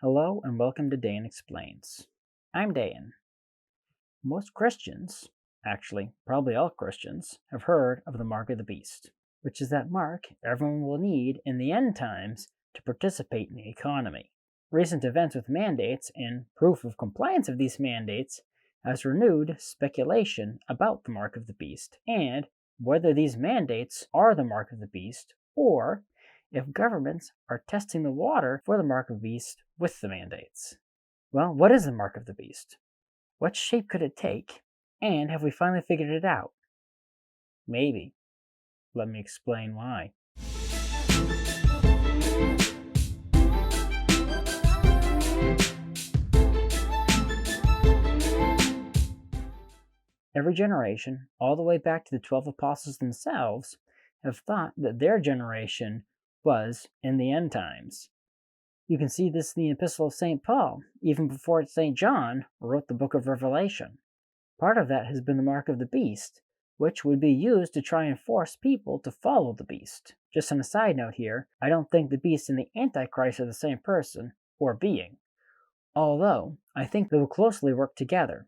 Hello and welcome to Dan Explains. I'm Dan. Most Christians, actually, probably all Christians, have heard of the mark of the beast, which is that mark everyone will need in the end times to participate in the economy. Recent events with mandates and proof of compliance of these mandates has renewed speculation about the mark of the beast and whether these mandates are the mark of the beast or if governments are testing the water for the mark of the beast with the mandates. Well, what is the mark of the beast? What shape could it take? And have we finally figured it out? Maybe. Let me explain why. Every generation, all the way back to the 12 apostles themselves, have thought that their generation was in the end times. You can see this in the Epistle of St. Paul, even before St. John wrote the book of Revelation. Part of that has been the mark of the beast, which would be used to try and force people to follow the beast. Just on a side note here, I don't think the beast and the Antichrist are the same person or being, although I think they will closely work together.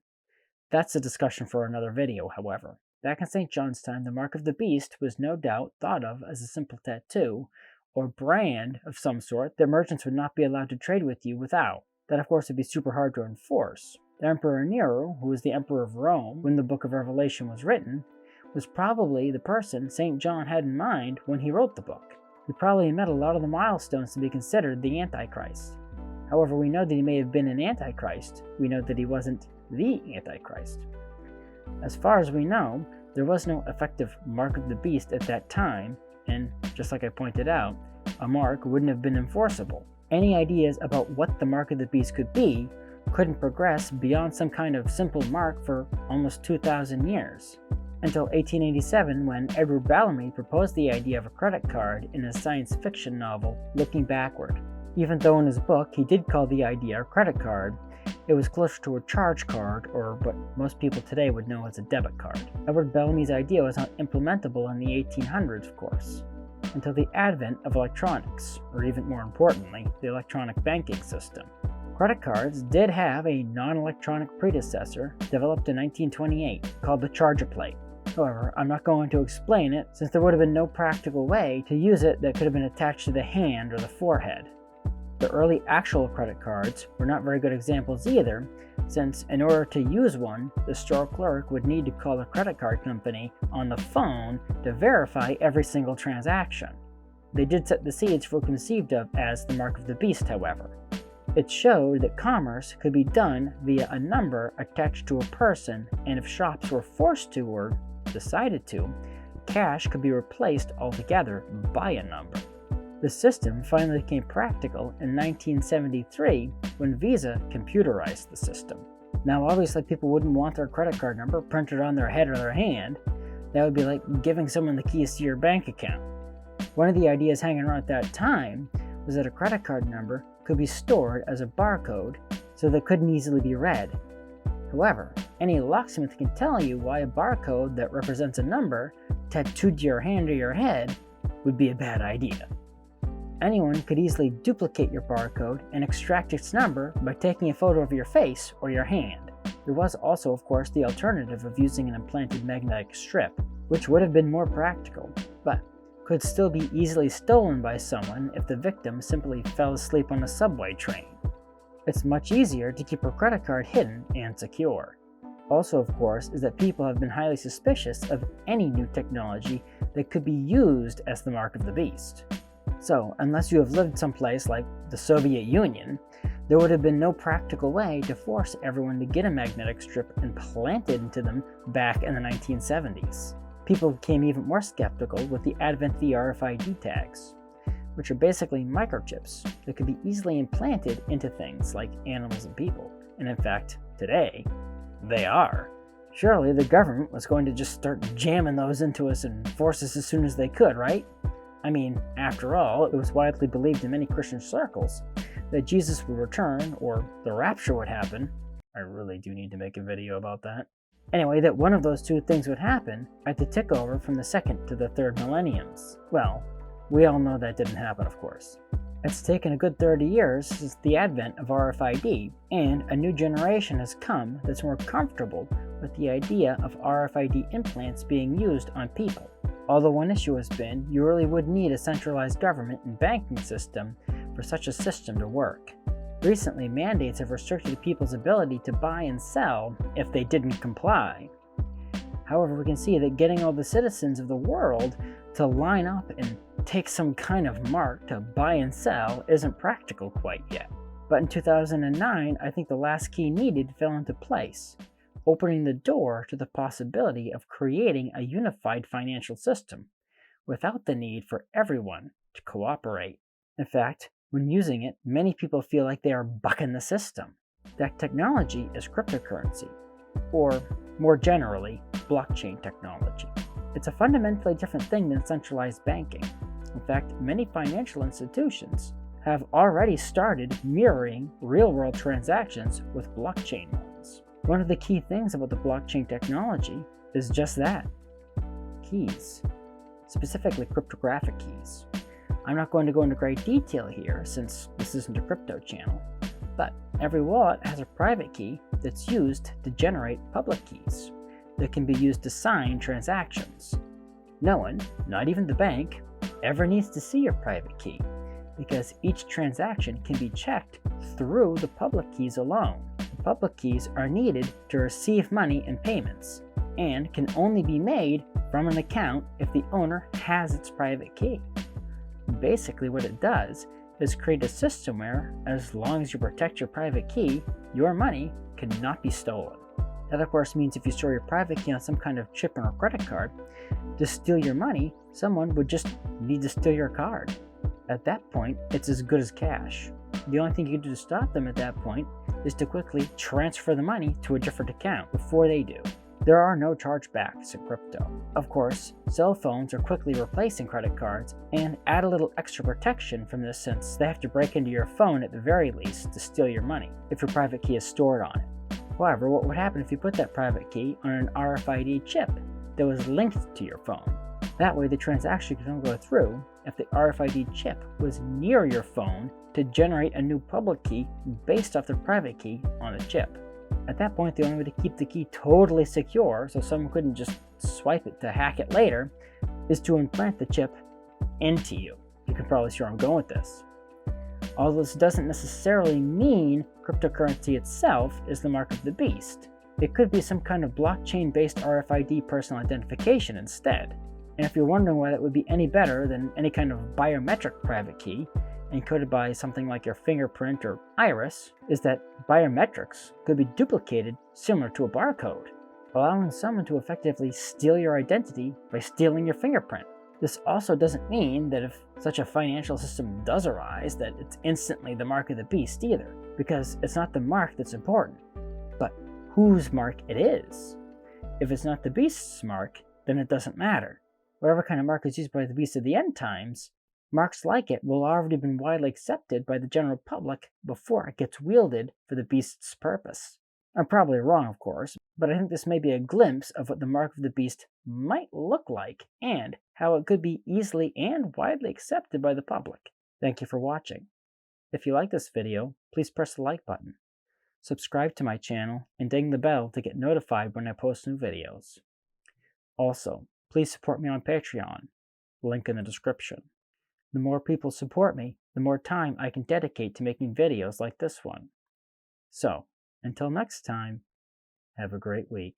That's a discussion for another video, however. Back in St. John's time, the mark of the beast was no doubt thought of as a simple tattoo or brand of some sort that merchants would not be allowed to trade with you without. That, of course, would be super hard to enforce. The Emperor Nero, who was the Emperor of Rome when the book of Revelation was written, was probably the person St. John had in mind when he wrote the book. He probably met a lot of the milestones to be considered the Antichrist. However, we know that he may have been an Antichrist. We know that he wasn't the Antichrist. As far as we know, there was no effective mark of the beast at that time, and just like I pointed out, a mark wouldn't have been enforceable. Any ideas about what the mark of the beast could be couldn't progress beyond some kind of simple mark for almost 2,000 years. Until 1887, when Edward Bellamy proposed the idea of a credit card in his science fiction novel, Looking Backward. Even though in his book he did call the idea a credit card, it was closer to a charge card, or what most people today would know as a debit card. Edward Bellamy's idea was not implementable in the 1800s, of course, until the advent of electronics, or even more importantly, the electronic banking system. Credit cards did have a non-electronic predecessor developed in 1928 called the charger plate. However, I'm not going to explain it since there would have been no practical way to use it that could have been attached to the hand or the forehead. The early actual credit cards were not very good examples either, since in order to use one, the store clerk would need to call the credit card company on the phone to verify every single transaction. They did set the seeds for what was conceived of as the mark of the beast, however. It showed that commerce could be done via a number attached to a person, and if shops were forced to or decided to, cash could be replaced altogether by a number. The system finally became practical in 1973 when Visa computerized the system. Now, obviously, people wouldn't want their credit card number printed on their head or their hand. That would be like giving someone the keys to your bank account. One of the ideas hanging around at that time was that a credit card number could be stored as a barcode so that it couldn't easily be read. However, any locksmith can tell you why a barcode that represents a number tattooed to your hand or your head would be a bad idea. Anyone could easily duplicate your barcode and extract its number by taking a photo of your face or your hand. There was also, of course, the alternative of using an implanted magnetic strip, which would have been more practical, but could still be easily stolen by someone if the victim simply fell asleep on a subway train. It's much easier to keep your credit card hidden and secure. Also, of course, is that people have been highly suspicious of any new technology that could be used as the mark of the beast. So, unless you have lived someplace like the Soviet Union, there would have been no practical way to force everyone to get a magnetic strip implanted into them back in the 1970s. People became even more skeptical with the advent of the RFID tags, which are basically microchips that could be easily implanted into things like animals and people. And in fact, today, they are. Surely the government was going to just start jamming those into us and force us as soon as they could, right? I mean, after all, it was widely believed in many Christian circles that Jesus would return, or the rapture would happen. I really do need to make a video about that. Anyway, that one of those two things would happen at the tick over from the second to the third millenniums. Well, we all know that didn't happen, of course. It's taken a good 30 years since the advent of RFID, and a new generation has come that's more comfortable with the idea of RFID implants being used on people. Although one issue has been, you really would need a centralized government and banking system for such a system to work. Recently, mandates have restricted people's ability to buy and sell if they didn't comply. However, we can see that getting all the citizens of the world to line up and take some kind of mark to buy and sell isn't practical quite yet. But in 2009, I think the last key needed fell into place, opening the door to the possibility of creating a unified financial system without the need for everyone to cooperate. In fact, when using it, many people feel like they are bucking the system. That technology is cryptocurrency, or more generally, blockchain technology. It's a fundamentally different thing than centralized banking. In fact, many financial institutions have already started mirroring real-world transactions with blockchain ones. One of the key things about the blockchain technology is just that: keys, specifically cryptographic keys. I'm not going to go into great detail here since this isn't a crypto channel, but every wallet has a private key that's used to generate public keys that can be used to sign transactions. No one, not even the bank, ever needs to see your private key because each transaction can be checked through the public keys alone. The public keys are needed to receive money and payments and can only be made from an account if the owner has its private key. Basically, what it does is create a system where, as long as you protect your private key, your money cannot be stolen. That, of course, means if you store your private key on some kind of chip on a credit card, to steal your money, someone would just need to steal your card. At that point, it's as good as cash. The only thing you can do to stop them at that point is to quickly transfer the money to a different account before they do. There are no chargebacks in crypto. Of course, cell phones are quickly replacing credit cards and add a little extra protection from this since they have to break into your phone at the very least to steal your money if your private key is stored on it. However, what would happen if you put that private key on an RFID chip that was linked to your phone? That way the transaction could only go through if the RFID chip was near your phone to generate a new public key based off the private key on the chip. At that point, the only way to keep the key totally secure so someone couldn't just swipe it to hack it later is to implant the chip into you. You can probably see where I'm going with this. Although this doesn't necessarily mean cryptocurrency itself is the mark of the beast. It could be some kind of blockchain-based RFID personal identification instead. And if you're wondering why that would be any better than any kind of biometric private key, encoded by something like your fingerprint or iris, is that biometrics could be duplicated similar to a barcode, allowing someone to effectively steal your identity by stealing your fingerprint. This also doesn't mean that if such a financial system does arise that it's instantly the mark of the beast either, because it's not the mark that's important, but whose mark it is. If it's not the beast's mark, then it doesn't matter. Whatever kind of mark is used by the beast of the end times, marks like it will already been widely accepted by the general public before it gets wielded for the beast's purpose. I'm probably wrong, of course, but I think this may be a glimpse of what the mark of the beast might look like and how it could be easily and widely accepted by the public. Thank you for watching. If you like this video, please press the like button. Subscribe to my channel and ding the bell to get notified when I post new videos. Also, please support me on Patreon, link in the description. The more people support me, the more time I can dedicate to making videos like this one. So, until next time, have a great week.